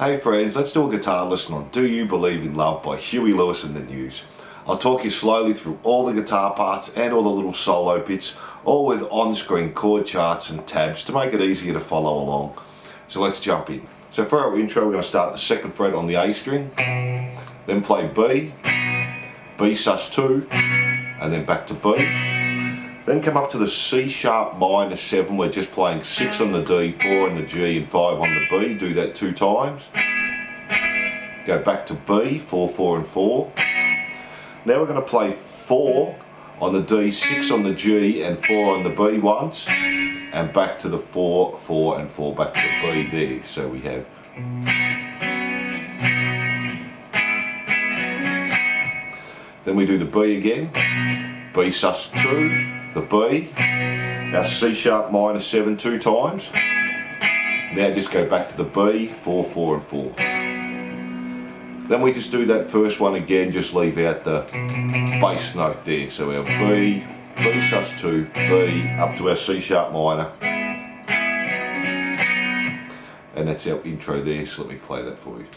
Hey friends, let's do a guitar lesson on Do You Believe in Love by Huey Lewis and the News. I'll talk you slowly through all the guitar parts and all the little solo bits, all with on-screen chord charts and tabs to make it easier to follow along. So let's jump in. So for our intro, we're going to start the 2nd fret on the A string, then play B, B sus2, and then back to B. Then come up to the C sharp minor 7, we're just playing 6 on the D, 4 on the G and 5 on the B, do that 2 times. Go back to B, 4, 4 and 4. Now we're going to play 4 on the D, 6 on the G and 4 on the B once, and back to the 4, 4 and 4 back to the B there. So we have then we do the B again, B sus2, the B, our C sharp minor 7 2 times. Now just go back to the B, 4, 4 and 4. Then we just do that first one again, just leave out the bass note there. So our B, B sus2, B, up to our C sharp minor. And that's our intro there, so let me play that for you.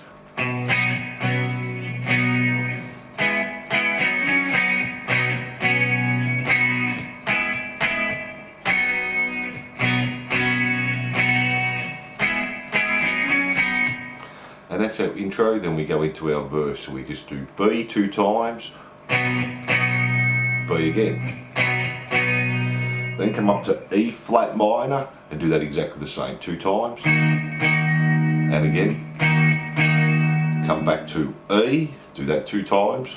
And that's our intro, then we go into our verse. So we just do B 2 times, B again. Then come up to E flat minor and do that exactly the same 2 times. And again. Come back to E, do that 2 times.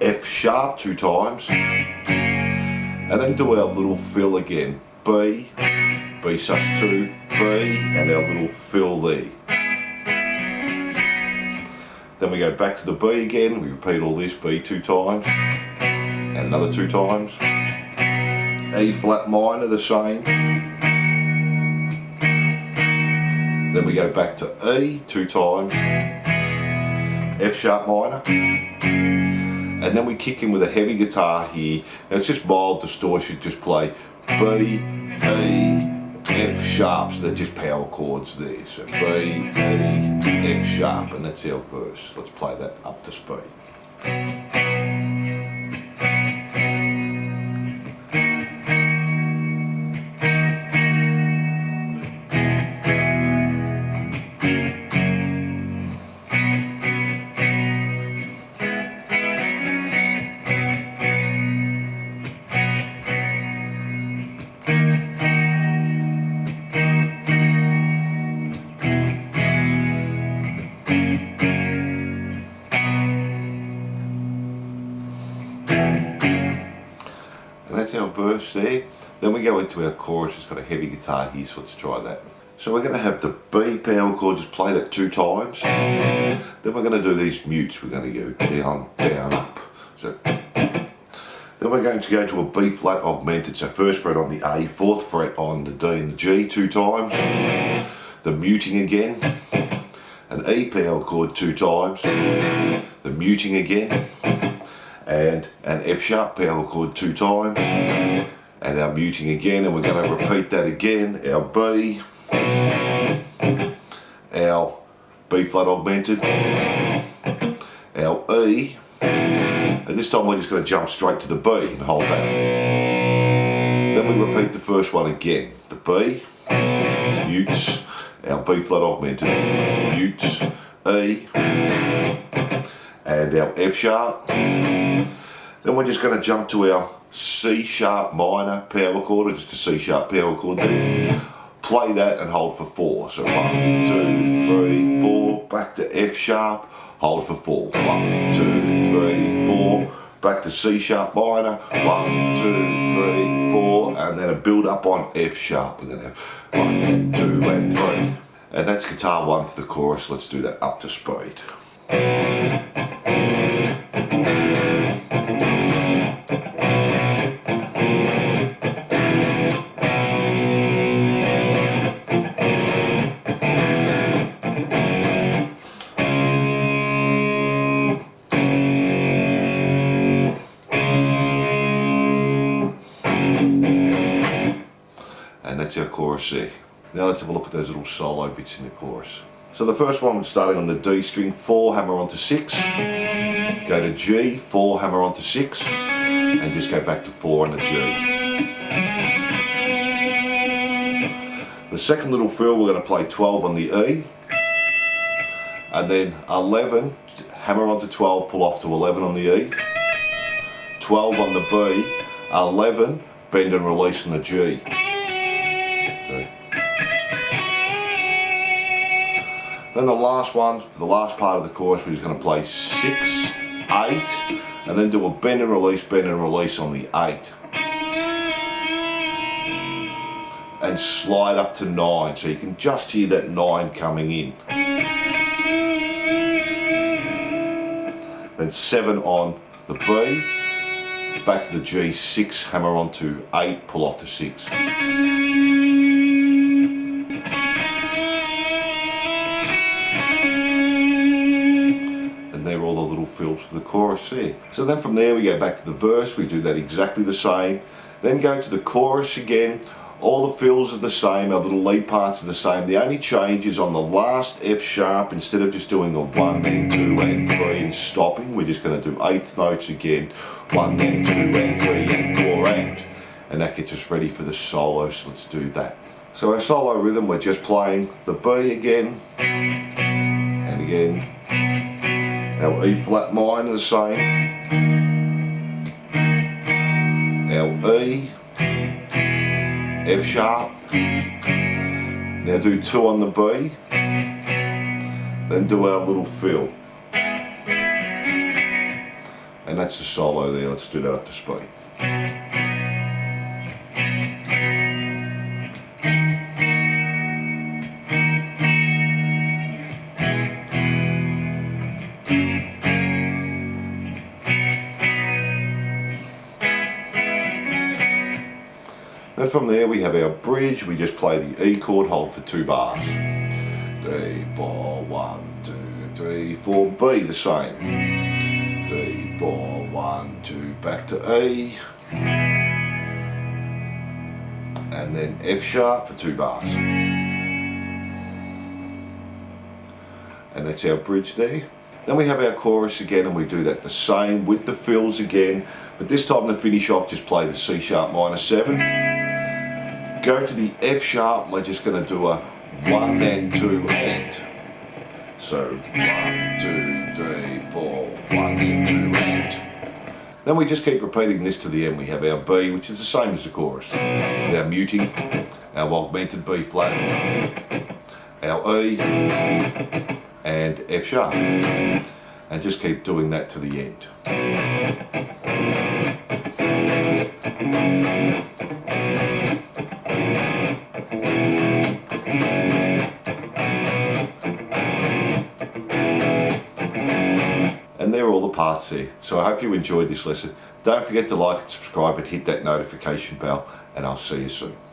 F sharp 2 times. And then do our little fill again. B, B sus2, B, and our little fill there. Then we go back to the B again, we repeat all this, B 2 times, and another 2 times. E flat minor, the same. Then we go back to E 2 times, F sharp minor, and then we kick in with a heavy guitar here. Now it's just mild distortion, just play B, E, F sharp, so they're just power chords there. So B, E, F sharp, and that's our verse. Let's play that up to speed. And that's our verse there. Then we go into our chorus. It's got a heavy guitar here, so let's try that. So we're going to have the B power chord, just play that 2 times. Then we're going to do these mutes. We're going to go down, down, up. So then we're going to go to a B flat augmented. So 1st fret on the A, 4th fret on the D and the G 2 times. The muting again. An E power chord 2 times. The muting again. And an F sharp power chord 2 times, and our muting again, and we're going to repeat that again. Our B, our B flat augmented, our E, and this time we're just going to jump straight to the B and hold that. Then we repeat the first one again. The B, mutes, our B flat augmented, mutes, E, and our F sharp. Then we're just going to jump to our C sharp minor power chord, or just a C sharp power chord there. Play that and hold for 4. So 1, 2, 3, 4, back to F sharp, hold for 4. 1, 2, 3, 4, back to C sharp minor, 1, 2, 3, 4, and then a build up on F sharp. We're going to have 1, 2, and 3. And that's guitar 1 for the chorus. Let's do that up to speed. And that's our chorus there. Now let's have a look at those little solo bits in the chorus. So the first one, we're starting on the D string, 4, hammer onto 6, go to G, 4, hammer onto 6, and just go back to 4 on the G. The second little fill, we're going to play 12 on the E, and then 11, hammer onto 12, pull off to 11 on the E, 12 on the B, 11, bend and release on the G. Then the last one, for the last part of the chorus, we're just going to play 6, 8, and then do a bend and release on the 8. And slide up to 9, so you can just hear that 9 coming in. Then 7 on the B, back to the G, 6, hammer onto 8, pull off to 6. And they're all the little fills for the chorus there. So then from there we go back to the verse, we do that exactly the same. Then go to the chorus again. All the fills are the same, our little lead parts are the same. The only change is on the last F sharp, instead of just doing a 1, then 2 and 3 and stopping, we're just going to do eighth notes again. 1, then 2 and 3 and 4 and that gets us ready for the solo, so let's do that. So our solo rhythm, we're just playing the B again, and again, our E flat minor the same, our E, F sharp, now do 2 on the B, then do our little fill, and that's the solo there. Let's do that up to speed. Then from there we have our bridge. We just play the E chord, hold for 2 bars. 3, 4, 1, 2, 3, 4, B the same. 3, 4, 1, 2, back to E. And then F sharp for 2 bars. And that's our bridge there. Then we have our chorus again, and we do that the same with the fills again, but this time to finish off, just play the C sharp minor 7. Go to the F sharp, we're just going to do a 1, then 2 and. So 1, 2, 3, 4, 1, then 2 and. Then we just keep repeating this to the end. We have our B, which is the same as the chorus. With our muting, our augmented B flat, our E, and F sharp. And just keep doing that to the end. And there are all the parts there. So I hope you enjoyed this lesson. Don't forget to like and subscribe and hit that notification bell, and I'll see you soon.